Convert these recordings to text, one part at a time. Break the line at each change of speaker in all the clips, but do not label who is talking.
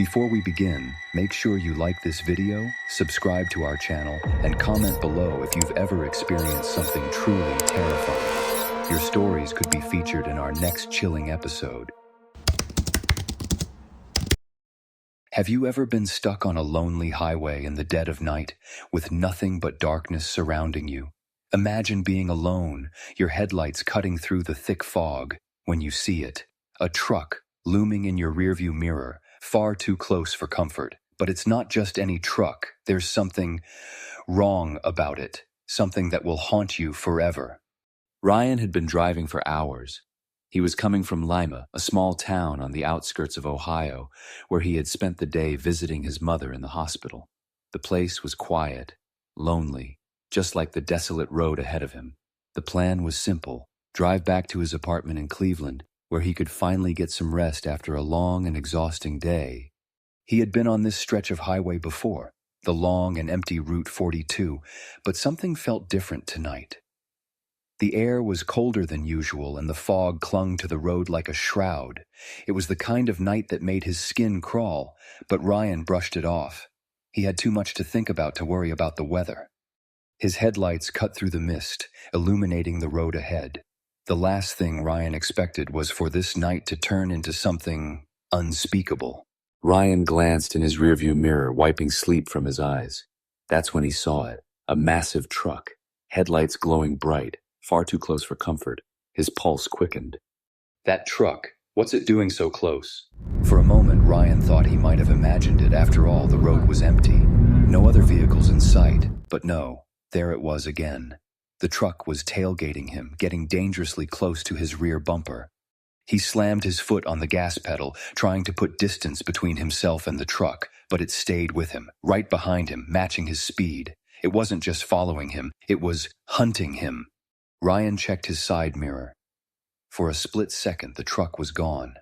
Before we begin, make sure you like this video, subscribe to our channel, and comment below if you've ever experienced something truly terrifying. Your stories could be featured in our next chilling episode. Have you ever been stuck on a lonely highway in the dead of night, with nothing but darkness surrounding you? Imagine being alone, your headlights cutting through the thick fog, when you see it. A truck, looming in your rearview mirror, far too close for comfort. But it's not just any truck. There's something wrong about it, something that will haunt you forever.
Ryan had been driving for hours. He was coming from Lima, a small town on the outskirts of Ohio, where he had spent the day visiting his mother in the hospital. The place was quiet, lonely, just like the desolate road ahead of him. The plan was simple: drive back to his apartment in Cleveland, where he could finally get some rest after a long and exhausting day. He had been on this stretch of highway before, the long and empty Route 42, but something felt different tonight. The air was colder than usual, and the fog clung to the road like a shroud. It was the kind of night that made his skin crawl, but Ryan brushed it off. He had too much to think about to worry about the weather. His headlights cut through the mist, illuminating the road ahead. The last thing Ryan expected was for this night to turn into something unspeakable. Ryan glanced in his rearview mirror, wiping sleep from his eyes. That's when he saw it, a massive truck, headlights glowing bright, far too close for comfort. His pulse quickened.
That truck, what's it doing so close? For a moment, Ryan thought he might have imagined it. After all, the road was empty. No other vehicles in sight. But no, there it was again. The truck was tailgating him, getting dangerously close to his rear bumper. He slammed his foot on the gas pedal, trying to put distance between himself and the truck, but it stayed with him, right behind him, matching his speed. It wasn't just following him, it was hunting him. Ryan checked his side mirror. For a split second, the truck was gone.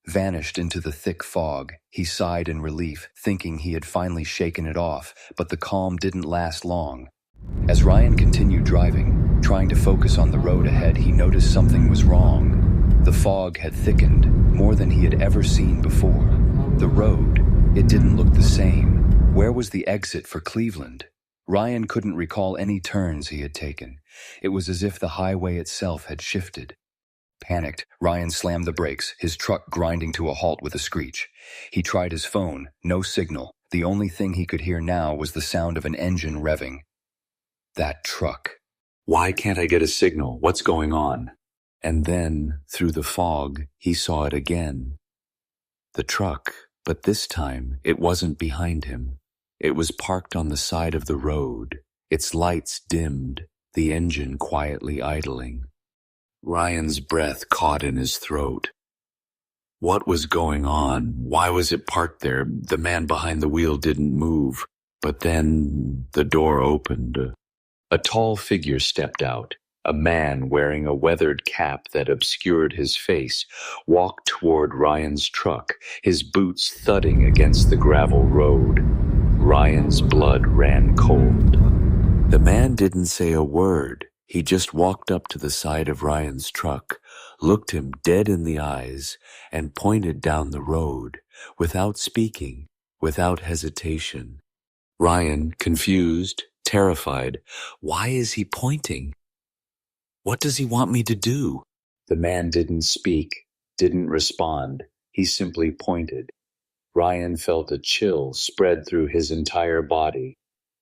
Vanished into the thick fog. He sighed in relief, thinking he had finally shaken it off, but the calm didn't last long. As Ryan continued driving, trying to focus on the road ahead, he noticed something was wrong. The fog had thickened, more than he had ever seen before. The road, it didn't look the same. Where was the exit for Cleveland? Ryan couldn't recall any turns he had taken. It was as if the highway itself had shifted. Panicked, Ryan slammed the brakes, his truck grinding to a halt with a screech. He tried his phone, no signal. The only thing he could hear now was the sound of an engine revving. That truck.
Why can't I get a signal? What's going on? And then, through the fog, he saw it again. The truck, but this time it wasn't behind him. It was parked on the side of the road, its lights dimmed, the engine quietly idling. Ryan's breath caught in his throat. What was going on? Why was it parked there? The man behind the wheel didn't move. But then the door opened. A tall figure stepped out. A man wearing a weathered cap that obscured his face walked toward Ryan's truck, his boots thudding against the gravel road. Ryan's blood ran cold. The man didn't say a word. He just walked up to the side of Ryan's truck, looked him dead in the eyes, and pointed down the road, without speaking, without hesitation. Ryan, confused, terrified. Why is he pointing? What does he want me to do? The man didn't speak, didn't respond. He simply pointed. Ryan felt a chill spread through his entire body.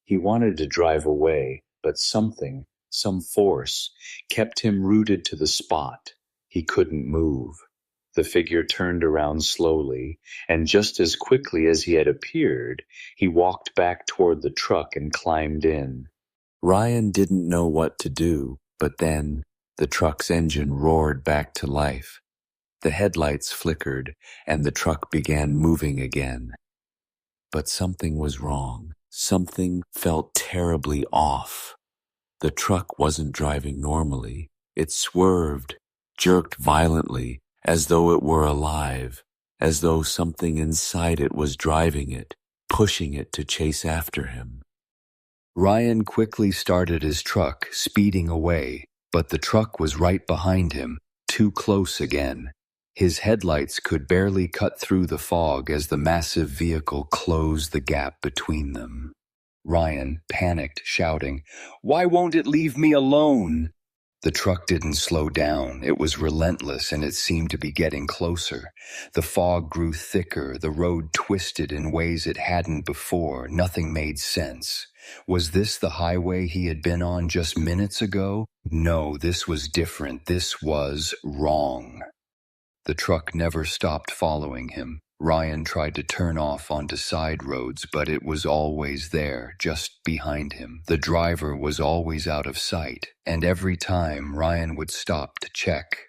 He wanted to drive away, but something, some force, kept him rooted to the spot. He couldn't move. The figure turned around slowly, and just as quickly as he had appeared, he walked back toward the truck and climbed in. Ryan didn't know what to do, but then the truck's engine roared back to life. The headlights flickered, and the truck began moving again. But something was wrong. Something felt terribly off. The truck wasn't driving normally. It swerved, jerked violently, as though it were alive, as though something inside it was driving it, pushing it to chase after him.
Ryan quickly started his truck, speeding away, but the truck was right behind him, too close again. His headlights could barely cut through the fog as the massive vehicle closed the gap between them. Ryan panicked, shouting, "Why won't it leave me alone?" The truck didn't slow down. It was relentless, and it seemed to be getting closer. The fog grew thicker. The road twisted in ways it hadn't before. Nothing made sense. Was this the highway he had been on just minutes ago? No, this was different. This was wrong. The truck never stopped following him. Ryan tried to turn off onto side roads, but it was always there, just behind him. The driver was always out of sight, and every time Ryan would stop to check,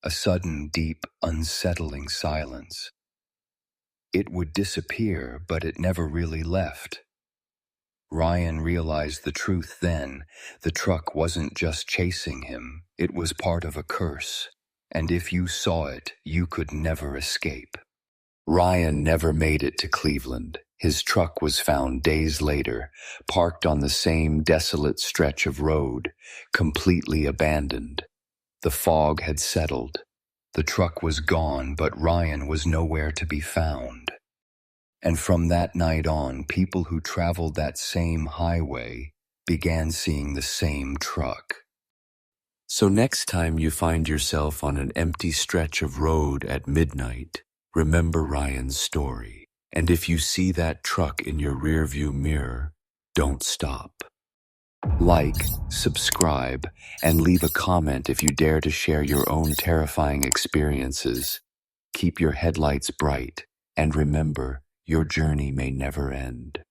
a sudden, deep, unsettling silence. It would disappear, but it never really left. Ryan realized the truth then. The truck wasn't just chasing him, it was part of a curse. And if you saw it, you could never escape. Ryan never made it to Cleveland. His truck was found days later, parked on the same desolate stretch of road, completely abandoned. The fog had settled. The truck was gone, but Ryan was nowhere to be found. And from that night on, people who traveled that same highway began seeing the same truck.
So next time you find yourself on an empty stretch of road at midnight, remember Ryan's story. And if you see that truck in your rearview mirror, don't stop. Like, subscribe, and leave a comment if you dare to share your own terrifying experiences. Keep your headlights bright, and remember, your journey may never end.